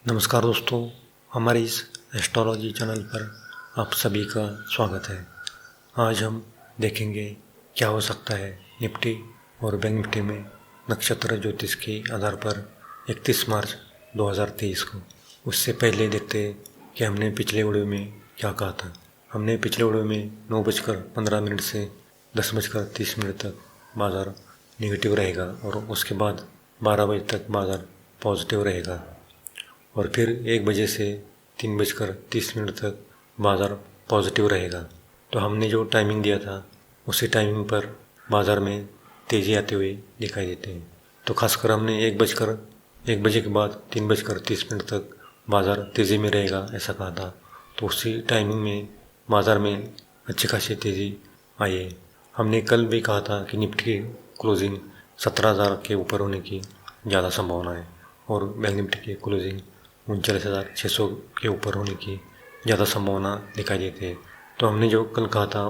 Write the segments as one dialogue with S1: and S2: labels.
S1: नमस्कार दोस्तों, हमारे इस एस्ट्रोलॉजी चैनल पर आप सभी का स्वागत है। आज हम देखेंगे क्या हो सकता है निफ्टी और बैंक निफ्टी में नक्षत्र ज्योतिष के आधार पर 31 मार्च 2023 को। उससे पहले देखते हैं कि हमने पिछले वीडियो में क्या कहा था। हमने पिछले वीडियो में 9:15 से 10:30 तक बाज़ार नेगेटिव रहेगा और उसके बाद 12 बजे तक बाज़ार पॉजिटिव रहेगा और फिर 1 बजे से 3:30 तक बाज़ार पॉजिटिव रहेगा। तो हमने जो टाइमिंग दिया था उसी टाइमिंग पर बाज़ार में तेज़ी आते हुए दिखाई देते हैं। तो खासकर हमने 1 बजे के बाद 3:30 तक बाज़ार तेज़ी में रहेगा ऐसा कहा था। तो उसी टाइमिंग में बाज़ार में अच्छी खासी तेज़ी आई है। हमने कल भी कहा था कि निफ्टी की क्लोजिंग 17,000 के ऊपर होने की ज़्यादा संभावना है और बैंक निफ्टी की क्लोजिंग 39,600 के ऊपर होने की ज़्यादा संभावना दिखाई देती है। तो हमने जो कल कहा था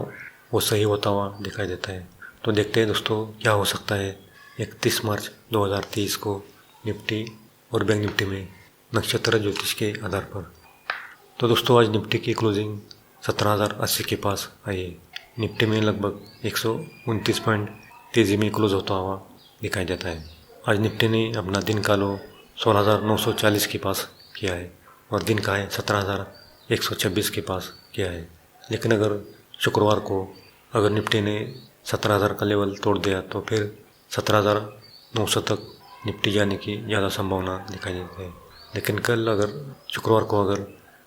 S1: वो सही होता हुआ दिखाई देता है। तो देखते हैं दोस्तों क्या हो सकता है 31 मार्च 2023 को निफ्टी और बैंक निफ्टी में नक्षत्र ज्योतिष के आधार पर। तो दोस्तों आज निफ्टी की क्लोजिंग 17,080 के पास आई है। निफ्टी में लगभग 129 पॉइंट तेज़ी में क्लोज होता हुआ दिखाई देता है। आज निफ्टी ने अपना दिन का लो 16,940 के पास किया है और दिन का है 17,126 के पास किया है। लेकिन अगर शुक्रवार को अगर निफ्टी ने 17,000 का लेवल तोड़ दिया तो फिर 17,900 तक निफ्टी जाने की ज़्यादा संभावना दिखाई देती है। लेकिन कल अगर शुक्रवार को अगर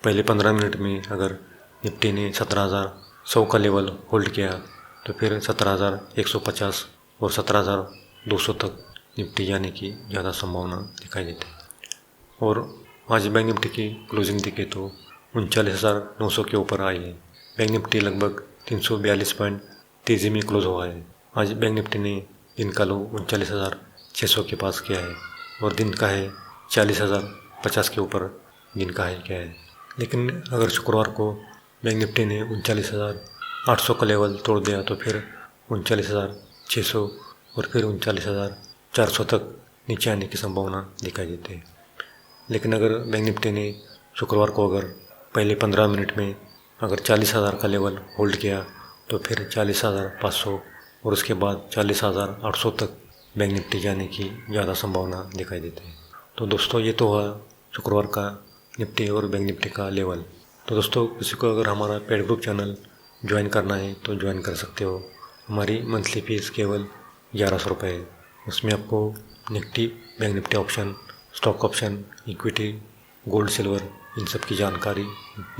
S1: पहले 15 मिनट में अगर निफ्टी ने 17,100 का लेवल होल्ड किया तो फिर 17,150 और 17,200 तक निफ्टी जाने की ज़्यादा संभावना दिखाई देती है। और आज बैंक निफ्टी की क्लोजिंग देखे तो 39,900 के ऊपर आई है। बैंक निफ्टी लगभग 342 पॉइंट तेज़ी में क्लोज हुआ है। आज बैंक निफ्टी ने दिन का लो 39,600 के पास किया है और दिन का है 40,050 के ऊपर दिन का है क्या है। लेकिन अगर शुक्रवार को बैंक निफ्टी ने 39,800 का लेवल तोड़ दिया तो फिर 39,600 और फिर 39,400 तक नीचे आने की संभावना दिखाई देती है। लेकिन अगर बैंक निफ्टी ने शुक्रवार को अगर पहले 15 मिनट में अगर 40,000 का लेवल होल्ड किया तो फिर 40,500 और उसके बाद 40,800 तक बैंक निफ्टी जाने की ज़्यादा संभावना दिखाई देती है। तो दोस्तों ये तो हुआ शुक्रवार का निफ्टी और बैंक निफ्टी का लेवल। तो दोस्तों किसी को अगर हमारा पेड ग्रुप चैनल ज्वाइन करना है तो ज्वाइन कर सकते हो। हमारी मंथली फीस केवल 1100 रुपये है। उसमें आपको Nifty, bank Nifty option, stock option, equity, gold, silver in सब की जानकारी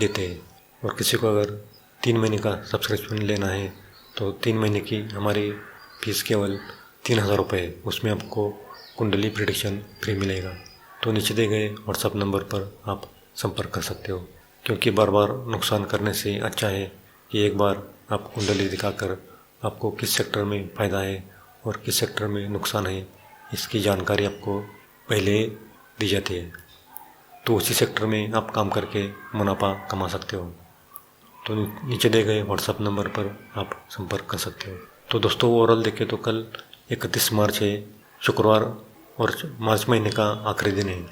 S1: देते हैं। और किसी को अगर 3 महीने का सब्सक्रिप्शन लेना है तो 3 महीने की हमारी फीस केवल 3,000 रुपये है। उसमें आपको कुंडली प्रेडिक्शन फ्री मिलेगा। तो नीचे दिए गए व्हाट्सएप नंबर पर आप संपर्क कर सकते हो, क्योंकि बार बार नुकसान करने से अच्छा है कि एक बार आप कुंडली दिखाकर आपको किस सेक्टर में फ़ायदा है और किस सेक्टर में नुकसान है इसकी जानकारी आपको पहले दी जाती है। तो उसी सेक्टर में आप काम करके मुनाफा कमा सकते हो। तो नीचे दिए गए व्हाट्सएप नंबर पर आप संपर्क कर सकते हो। तो दोस्तों ओवरऑल देखें तो कल 31 मार्च है, शुक्रवार और मार्च महीने का आखिरी दिन है।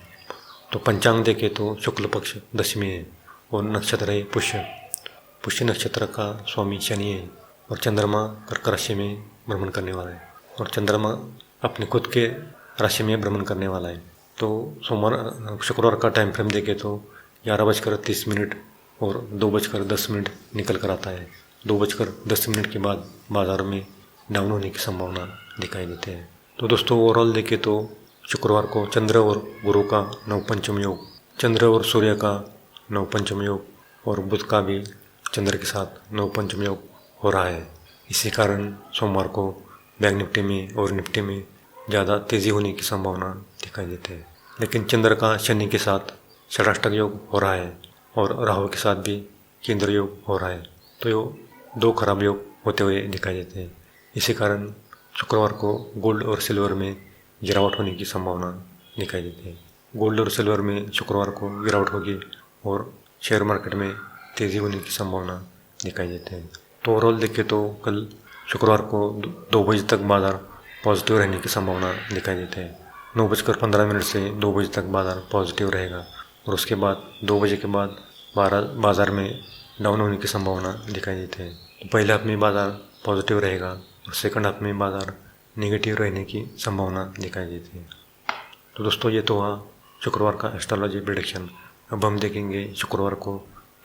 S1: तो पंचांग देखें तो शुक्ल पक्ष दशमी है और नक्षत्र है पुष्य नक्षत्र का स्वामी शनि है और चंद्रमा कर्क राशि में भ्रमण करने वाला है और चंद्रमा अपने खुद के राशि में भ्रमण करने वाला है। तो शुक्रवार का टाइम फ्रेम देखें तो 11:30 और 2:10 निकल कर आता है। 2:10 के बाद बाज़ार में डाउन होने की संभावना दिखाई देती है। तो दोस्तों ओवरऑल देखें तो शुक्रवार को चंद्र और गुरु का नवपंचम योग, चंद्र और सूर्य का नवपंचम योग और बुध का भी चंद्र के साथ नवपंचम योग हो रहा है। इसी कारण सोमवार को बैंक निफ्टी में और निफ्टी में ज़्यादा तेज़ी होने की संभावना दिखाई देती है। लेकिन चंद्र का शनि के साथ षष्ठाष्टक योग हो रहा है और राहु के साथ भी केंद्र योग हो रहा है। तो ये 2 खराब योग होते हुए दिखाई देते हैं। इसी कारण शुक्रवार को गोल्ड और सिल्वर में गिरावट होने की संभावना दिखाई देती है। गोल्ड और सिल्वर में शुक्रवार को गिरावट होगी और शेयर मार्केट में तेज़ी होने की संभावना दिखाई देती है। तो ओवरऑल देखें तो कल शुक्रवार को 2 बजे तक बाज़ार पॉजिटिव रहने की संभावना दिखाई देती है। 9:15 से 2 बजे तक बाज़ार पॉजिटिव रहेगा। और उसके बाद 2 बजे के बाद बाज़ार में डाउन होने की संभावना दिखाई देती है। तो पहले हाफ में बाज़ार पॉजिटिव रहेगा और सेकंड हाफ में बाज़ार नेगेटिव रहने की संभावना दिखाई देती है। तो दोस्तों ये तो हुआ शुक्रवार का एस्ट्रोलॉजी प्रेडिक्शन। अब हम देखेंगे शुक्रवार को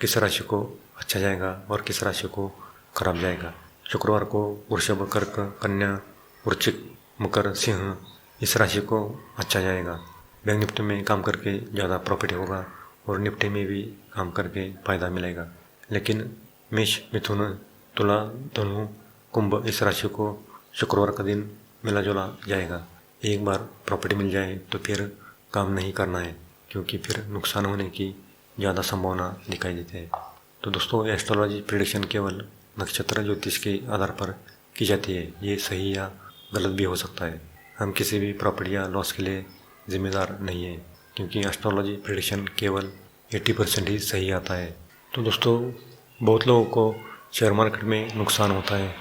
S1: किस राशि को अच्छा जाएगा और किस राशि को खराब जाएगा। शुक्रवार को वृषभ, कर्क, कन्या, वृश्चिक, मकर, सिंह इस राशि को अच्छा जाएगा। बैंक निफ्टी में काम करके ज़्यादा प्रॉफिट होगा और निफ्टी में भी काम करके फ़ायदा मिलेगा। लेकिन मेष, मिथुन, तुला, धनु, कुंभ इस राशि को शुक्रवार का दिन मिला जुला जाएगा। एक बार प्रॉफिट मिल जाए तो फिर काम नहीं करना है, क्योंकि फिर नुकसान होने की ज़्यादा संभावना दिखाई देती है। तो दोस्तों एस्ट्रोलॉजी प्रेडिक्शन केवल नक्षत्र ज्योतिष के आधार पर की जाती है। ये सही या गलत भी हो सकता है। हम किसी भी प्रॉफिट या लॉस के लिए जिम्मेदार नहीं है, क्योंकि एस्ट्रोलॉजी प्रेडिक्शन केवल 80% ही सही आता है। तो दोस्तों बहुत लोगों को शेयर मार्केट में नुकसान होता है,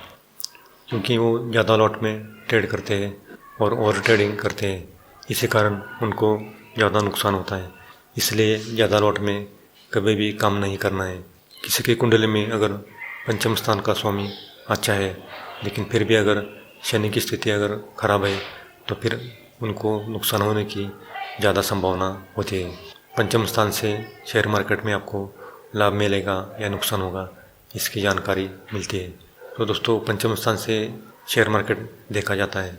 S1: क्योंकि वो ज़्यादा लॉट में ट्रेड करते हैं और ओवर ट्रेडिंग करते हैं। इसी कारण उनको ज़्यादा नुकसान होता है। इसलिए ज़्यादा लॉट में कभी भी काम नहीं करना है। किसी की कुंडली में अगर पंचम स्थान का स्वामी अच्छा है, लेकिन फिर भी अगर शनि की स्थिति अगर खराब है तो फिर उनको नुकसान होने की ज़्यादा संभावना होती है। पंचम स्थान से शेयर मार्केट में आपको लाभ मिलेगा या नुकसान होगा, इसकी जानकारी मिलती है। तो दोस्तों पंचम स्थान से शेयर मार्केट देखा जाता है।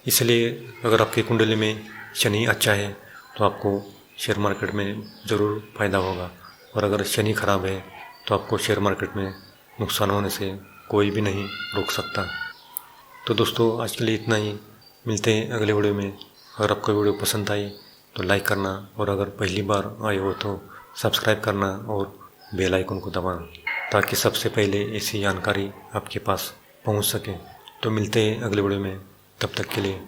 S1: इसलिए अगर आपकी कुंडली में शनि अच्छा है तो आपको शेयर मार्केट में ज़रूर फ़ायदा होगा, और अगर शनि खराब है तो आपको शेयर मार्केट में नुकसान होने से कोई भी नहीं रोक सकता। तो दोस्तों आज के लिए इतना ही। मिलते हैं अगले वीडियो में। अगर आपको वीडियो पसंद आई तो लाइक करना, और अगर पहली बार आए हो तो सब्सक्राइब करना और बेल आइकन को दबाना, ताकि सबसे पहले ऐसी जानकारी आपके पास पहुंच सके। तो मिलते हैं अगले वीडियो में, तब तक के लिए